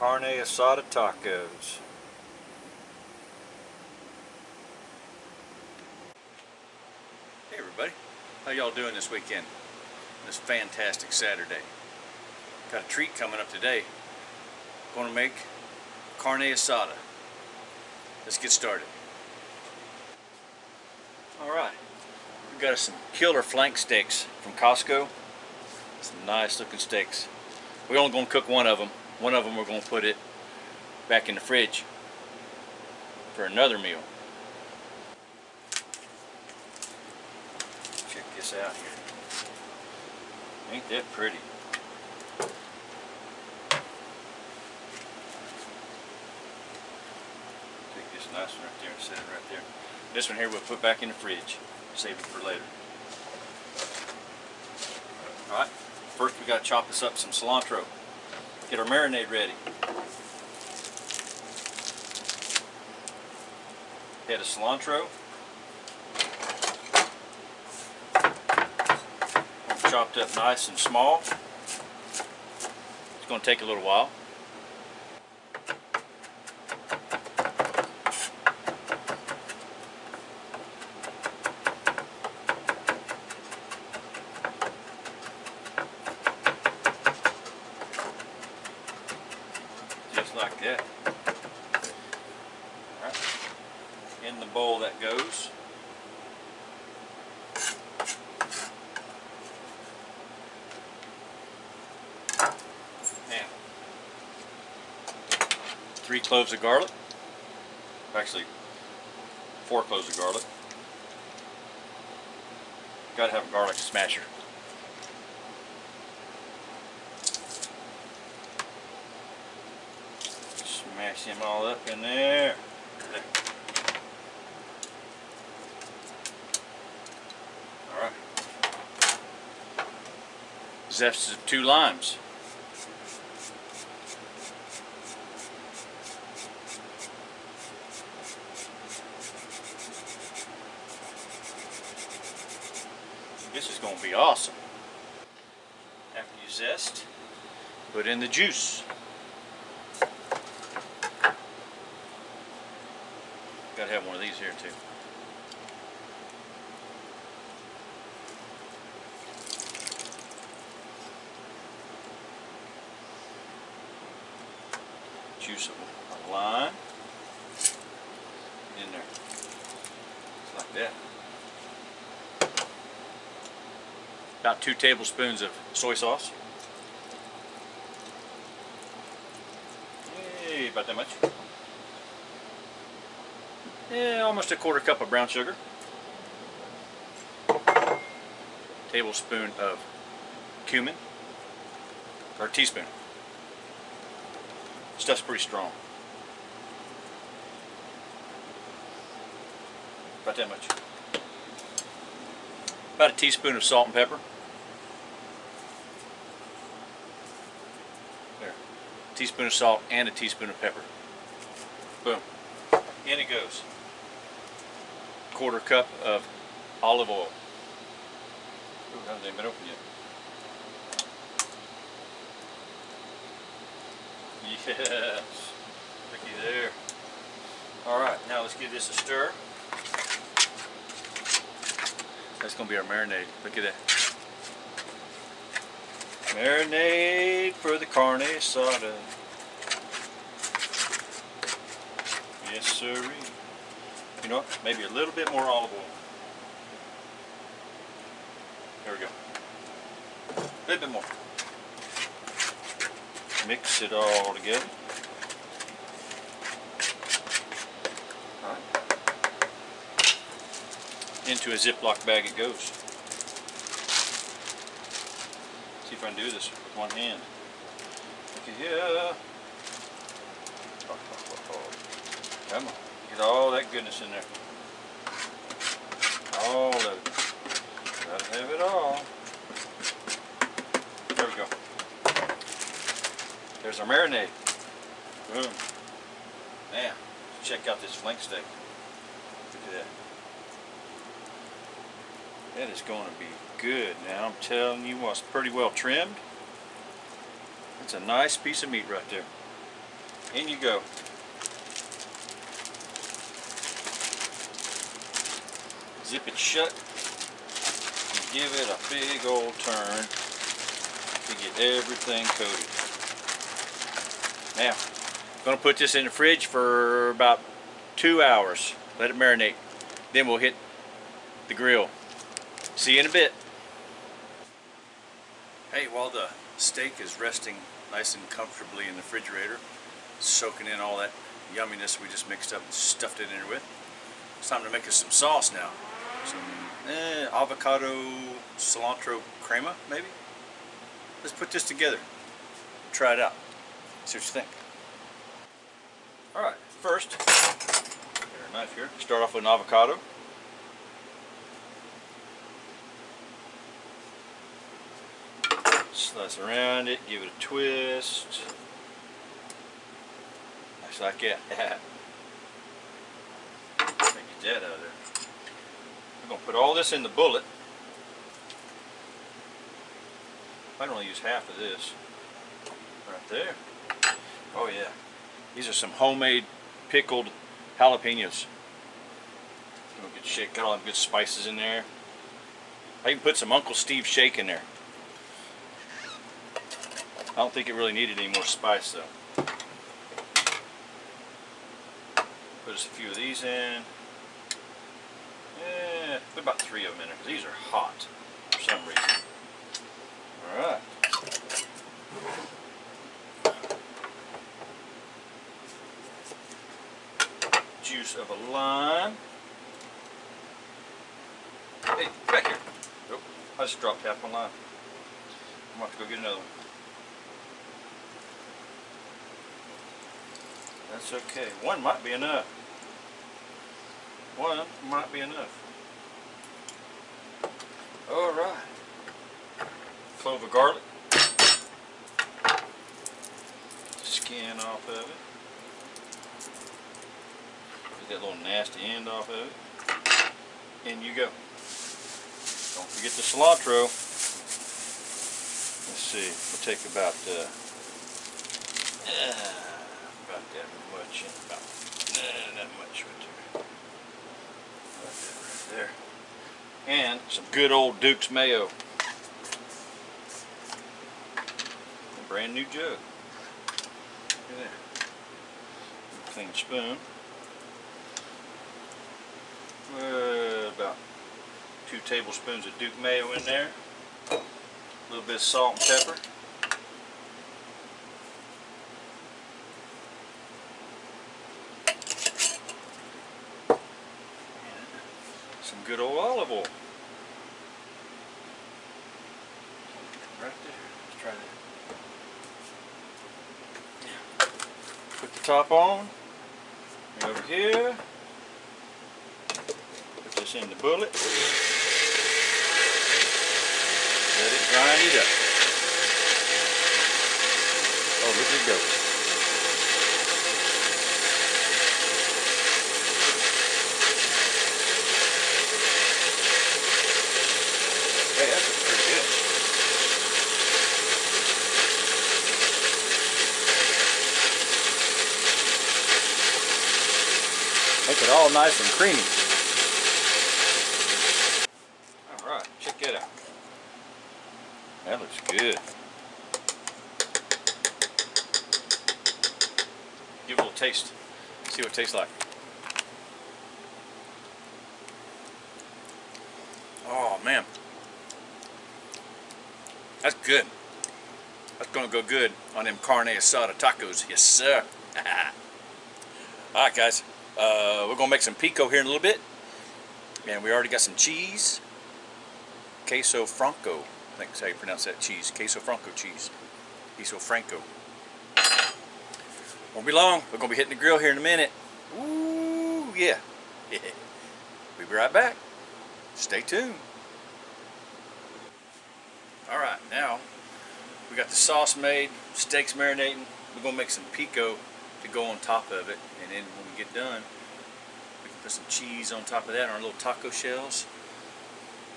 Carne Asada tacos. Hey everybody, how y'all doing this weekend? This fantastic Saturday. Got a treat coming up today. Going to make Carne Asada. Let's get started. Alright, we got us some killer flank steaks from Costco. Some nice looking steaks. We're only going to cook one of them. One of them we're going to put it back in the fridge for another meal. Check this out here. Ain't that pretty? Take this nice one right there and set it right there. This one here we'll put back in the fridge. Save it for later. Alright, first we got to chop us up some cilantro. Get our marinade ready. Head of cilantro. Chopped up nice and small. It's going to take a little while. Just like that. All right. In the bowl that goes. Now, 3 cloves of garlic. Actually, 4 cloves of garlic. Got to have a garlic smasher. Smash them all up in there. Alright. Zest of 2 limes. This is going to be awesome. After you zest, put in the juice. Got to have one of these here too. Juice of a lime in there, just like that. About 2 tablespoons of soy sauce. Hey, about that much. Yeah, almost a 1/4 cup of brown sugar. Tablespoon of cumin, or teaspoon. Stuff's pretty strong. About that much. About a teaspoon of salt and pepper. There. A teaspoon of salt and a teaspoon of pepper. Boom. In it goes. 1/4 cup of olive oil. Ooh, hasn't even been open yet. Yes. Looky there. Alright, now let's give this a stir. That's going to be our marinade. Look at that. Marinade for the Carne Asada. Yes, sirree. You know what? Maybe a little bit more olive oil. There we go. A little bit more. Mix it all together. All right. Into a Ziploc bag it goes. See if I can do this with one hand. Look at here. Come on. Get all that goodness in there. All of it. Gotta have it all. There we go. There's our marinade. Boom. Now, check out this flank steak. Look at that. That is going to be good. Now, I'm telling you what, it's pretty well trimmed. It's a nice piece of meat right there. In you go. Zip it shut and give it a big old turn to get everything coated. Now, I'm going to put this in the fridge for about 2 hours. Let it marinate. Then we'll hit the grill. See you in a bit. Hey, while the steak is resting nice and comfortably in the refrigerator, soaking in all that yumminess we just mixed up and stuffed it in there with, it's time to make us some sauce now. Some avocado, cilantro, crema, maybe? Let's put this together. Try it out. See what you think. Alright, first, get our knife here. Start off with an avocado. Slice around it, give it a twist. Just like that. Get that out of there. I'm going to put all this in the bullet. I'd only use half of this. Right there. Oh yeah. These are some homemade pickled jalapenos. Good shake. Got all them good spices in there. I even put some Uncle Steve shake in there. I don't think it really needed any more spice though. Put us a few of these in. Yeah, put about 3 of them in there because these are hot for some reason. Alright. Juice of a lime. Hey, back here. Oh, I just dropped half my lime. I'm going to have to go get another one. That's okay. One might be enough. One might be enough. Alright. Clove of garlic. Get the skin off of it. Get that little nasty end off of it. In you go. Don't forget the cilantro. Let's see. We'll take about that much, about that much right there. About that right there. And some good old Duke's mayo. A brand new jug. Look at that. Clean spoon. About 2 tablespoons of Duke mayo in there. A little bit of salt and pepper. Some good old olive oil. Right there. Let's try that. Put the top on. Bring it over here. Put this in the bullet. Let it grind it up. Oh, look at it go. Hey, that's pretty good. Make it all nice and creamy. Alright, check that out. That looks good. Give it a little taste. See what it tastes like. Oh man. That's good. That's gonna go good on them Carne Asada tacos. Yes sir. Alright guys. We're gonna make some Pico here in a little bit. And we already got some cheese. Queso Franco. I think that's how you pronounce that cheese. Queso Franco cheese. Queso Franco. Won't be long. We're going to be hitting the grill here in a minute. Ooh, yeah. We'll be right back. Stay tuned. Alright, now we got the sauce made. Steak's marinating. We're going to make some Pico to go on top of it. And then when we get done, we can put some cheese on top of that on our little taco shells.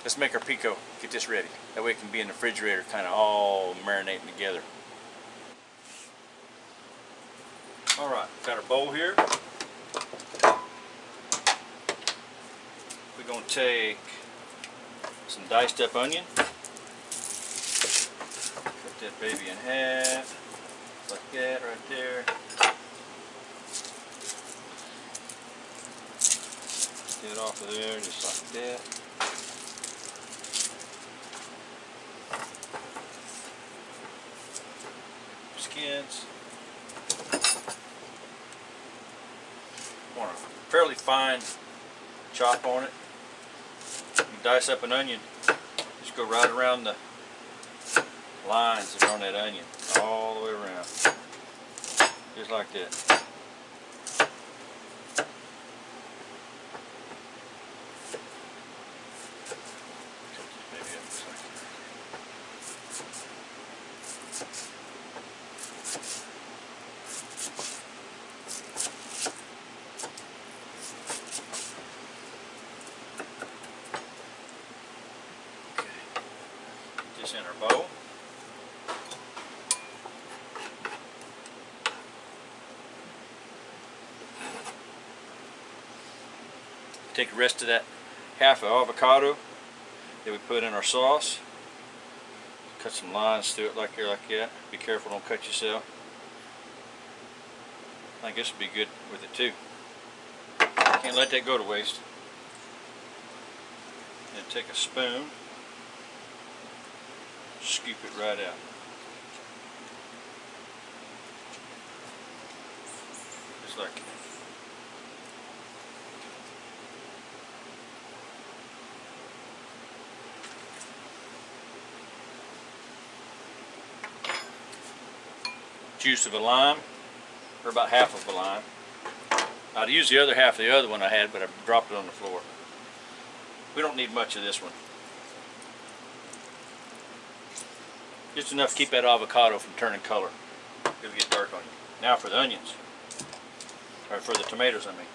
Let's make our Pico. Get this ready. That way it can be in the refrigerator, kind of all marinating together. Alright, got our bowl here. We're going to take some diced up onion. Cut that baby in half. Like that right there. Get it off of there just like that. Skins. Want a fairly fine chop on it. You dice up an onion, just go right around the lines that are on that onion, all the way around, just like that. In our bowl. Take the rest of that half of avocado that we put in our sauce. Cut some lines through it like that. Be careful, don't cut yourself. I think this would be good with it too. Can't let that go to waste. Then take a spoon. Scoop it right out. Just like that. Juice of a lime, or about half of a lime. I'd use the other half of the other one I had, but I dropped it on the floor. We don't need much of this one. Just enough to keep that avocado from turning color. It'll get dark on you. Now for the onions. Or for the tomatoes, I mean.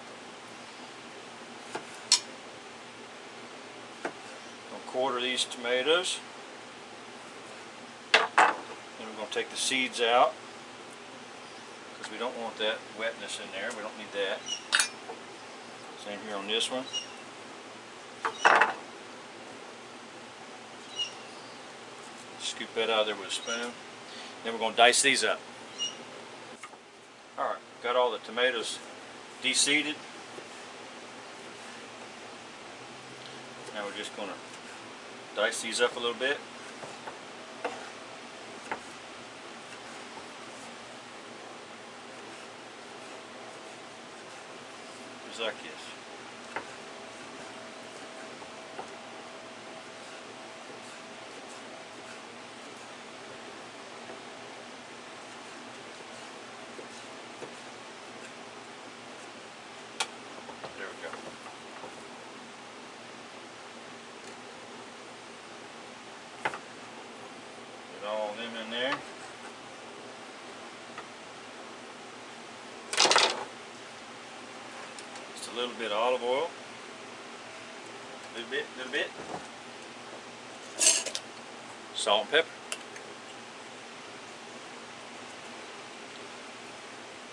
We'll quarter these tomatoes. Then we're going to take the seeds out, because we don't want that wetness in there. We don't need that. Same here on this one. Scoop that out of there with a spoon. Then we're going to dice these up. Alright, got all the tomatoes de-seeded. Now we're just going to dice these up a little bit. Just like this. All them in there. Just a little bit of olive oil. Little bit. Salt and pepper.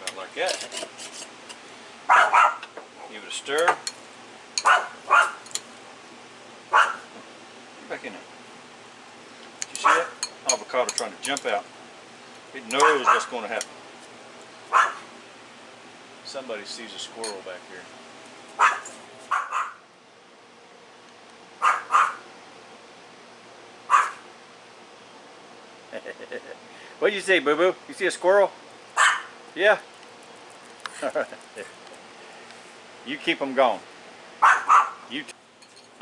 About like that. Give it a stir. Get back in there. Did you see that? Avocado trying to jump out. It knows what's going to happen. Somebody sees a squirrel back here. What did you say, boo-boo? You see a squirrel? Yeah? You keep them going.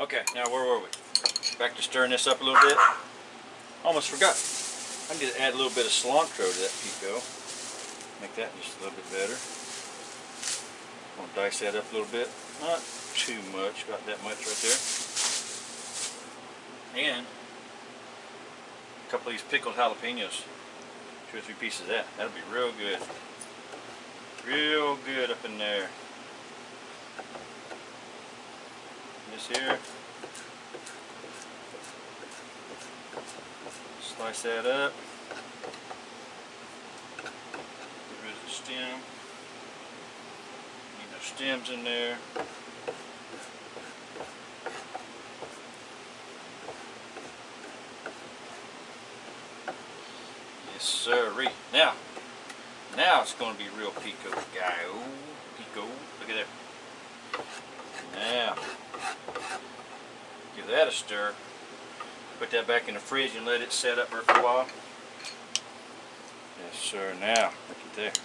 Okay, now where were we? Back to stirring this up a little bit. Almost forgot. I need to add a little bit of cilantro to that Pico. Make that just a little bit better. I'm going to dice that up a little bit. Not too much, about that much right there. And a couple of these pickled jalapenos. 2 or 3 pieces of that. That'll be real good. Real good up in there. This here. Slice that up. Get rid of the stem. stems in there. Yes, sirree. Now it's going to be real pico, guy. Oh, pico. Look at that. Now, give that a stir. Put that back in the fridge and let it set up there for a while. Yes, sir. Now, look at that.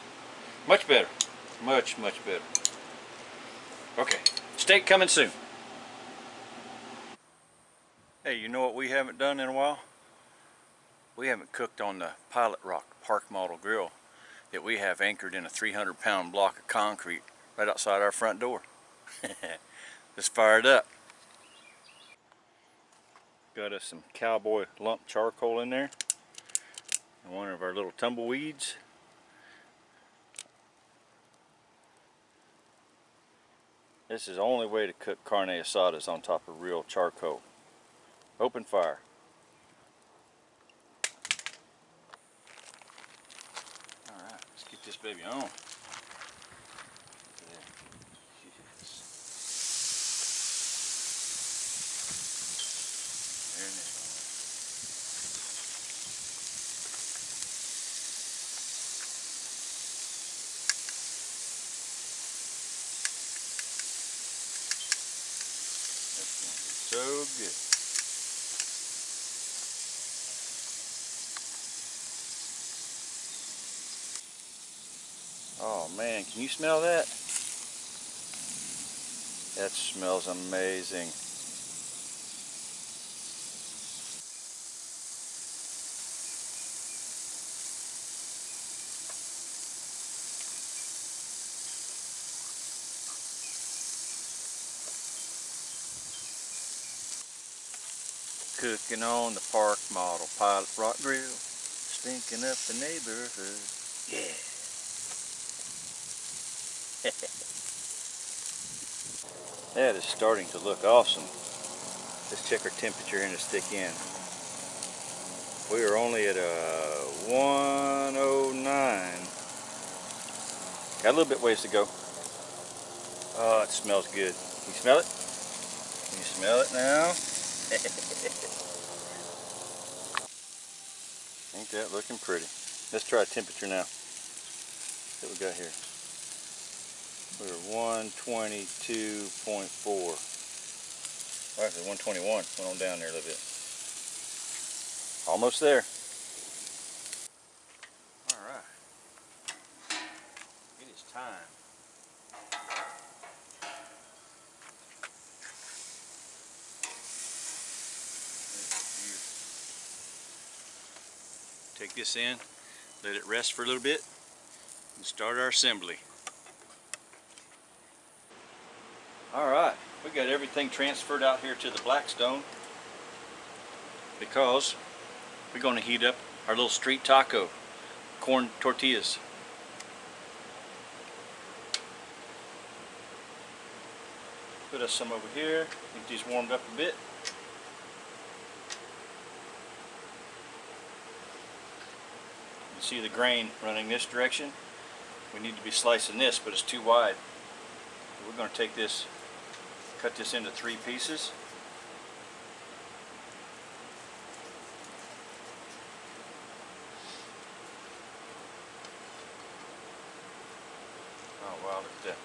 Much better. Much, much better. Okay, steak coming soon. Hey, you know what we haven't done in a while? We haven't cooked on the Pilot Rock Park Model Grill that we have anchored in a 300-pound block of concrete right outside our front door. Let's fire it up. Got us some cowboy lump charcoal in there. And one of our little tumbleweeds. This is the only way to cook carne asadas on top of real charcoal. Open fire. Alright, let's get this baby on. There it is. That's going to be so good. Oh man, can you smell that? That smells amazing. Cooking on the Park Model Pilot Rock Grill, stinking up the neighborhood. Yeah. That is starting to look awesome. Let's check our temperature in to stick in. We are only at 109. Got a little bit ways to go. Oh, it smells good. Can you smell it? Can you smell it now? Ain't that looking pretty? Let's try temperature now. See what we got here. We're 122.4. Actually 121. Went on down there a little bit. Almost there. Alright. It is time. Take this in, let it rest for a little bit, and start our assembly. Alright, we got everything transferred out here to the Blackstone because we're going to heat up our little street taco, corn tortillas. Put us some over here, get these warmed up a bit. See the grain running this direction. We need to be slicing this, but it's too wide. So we're going to take this, cut this into 3 pieces. Oh wow, look at that.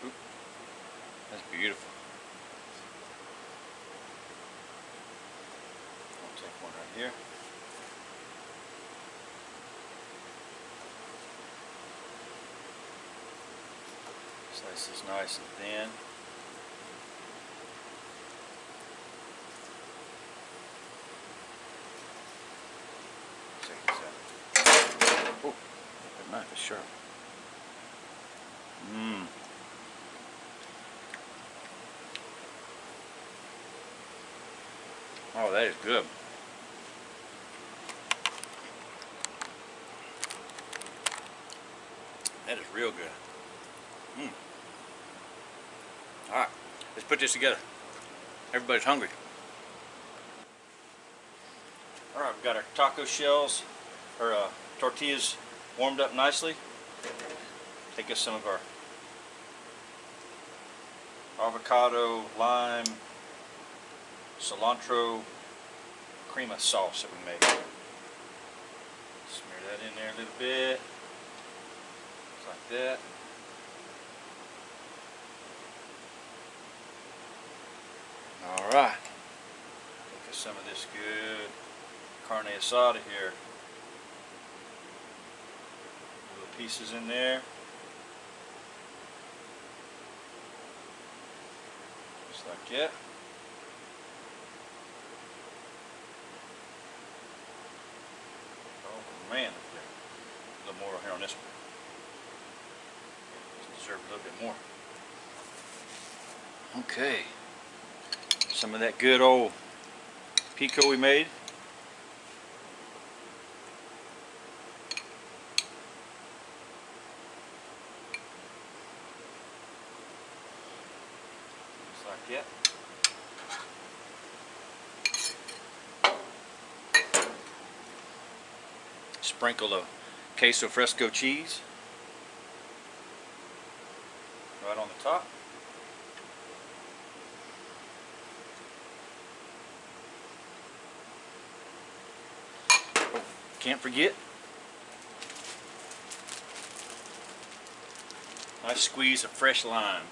Oop. That's beautiful. I'll take one right here. Slice this nice and thin. Check this out. Oh, that knife is sharp. Oh, that is good. That is real good. Alright, let's put this together. Everybody's hungry. Alright, we've got our taco shells, or tortillas warmed up nicely. Take us some of our avocado, lime, cilantro, crema sauce that we made. Smear that in there a little bit, just like that. All right, look at some of this good carne asada here. Little pieces in there. Just like that. Oh man, a little more here on this one. Deserve a little bit more. Okay. Some of that good old pico we made. Just like that. Sprinkle of queso fresco cheese right on the top. Oh, can't forget, nice squeeze of fresh lime.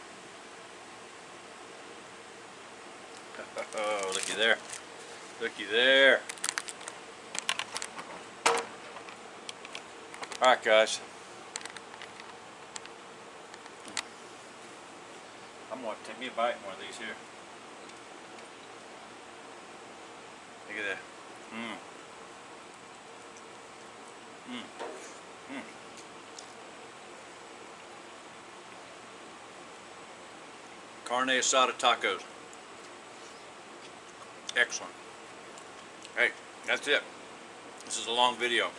Oh, looky there. Looky there. Alright guys, I'm going to take me a bite in one of these here. Look at that. Carne Asada tacos. Excellent. Hey, that's it. This is a long video.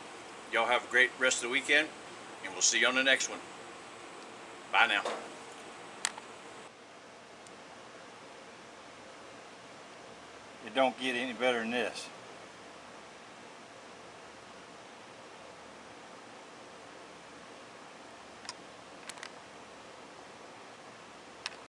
Y'all have a great rest of the weekend, and we'll see you on the next one. Bye now. It don't get any better than this.